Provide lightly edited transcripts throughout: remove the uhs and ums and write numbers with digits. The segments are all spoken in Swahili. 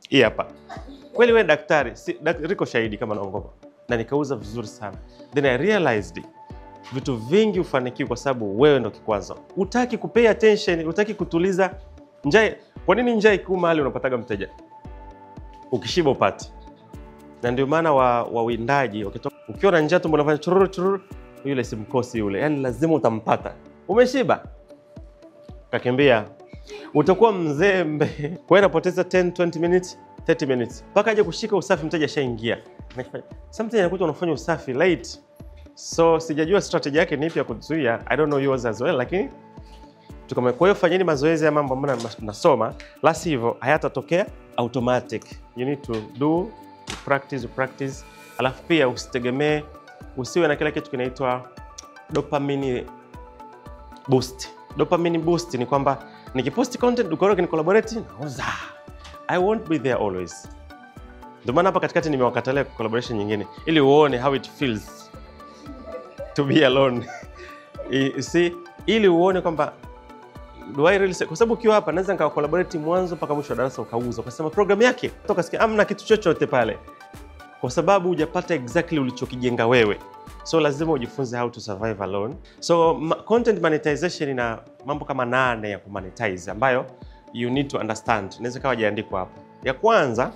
Hii hapa. Kweli wewe daktari, Riko shahidi kama naongopa. Na nikauza vizuri sana. Then I realized vitu vingi ufanikiwi kwa sababu wewe ndo kikwazo. Hutaki kupay attention, hutaki kutuliza njaa. Kwa nini njaa iko mahali unapataga mteja? Ukishiba upati. Na ndio maana wawindaji wakitoka ukiwa na njaa tumbo unafanya chururu chururu, yule simkosi yule. Yaani lazima utampata. Umeshiba. Kakimbia. Utakuwa mzembe. Kwa hiyo unapoteza 10, 20 minutes, 30 minutes. Mpaka aje kushika usafi mteja shaingia. Sometimes inakuta unafanya usafi late. So sijajua strategy yake ni ipi ya kuzuia. I don't know yours as well, lakini kwa hiyo fanyeni mazoezi ya mambo ambayo mnasoma, la sivyo hayatatokea automatic. You need to do, practice. Alafu pia usitegemee, usiwe na kila kitu kinaitwa dopamine boost. Dopamine boost ni kwamba nikipost content ukoro kini collaborate nauza. I won't be there always. Ndio maana hapa katikati nimewakatalia collaboration nyingine ili uone how it feels to be alone. See, ili uone kwamba do I really say, kwa sababu ukiwa hapa naweza nika collaborate mwanzo mpaka mwisho wa darasa ukauza ukasema program yake toka sikia amna kitu chochote pale, kwa sababu hujapata exactly ulichokijenga wewe. So lazima ujifunze how to survive alone. So content monetization ina mambo kama 8 ya kumonetize ambayo you need to understand. Naweza kawa jiandiko hapo. Ya kwanza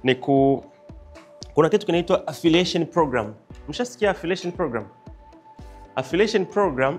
ni kuna kitu kinaitwa affiliation program. Mshasikia affiliation program? Affiliation program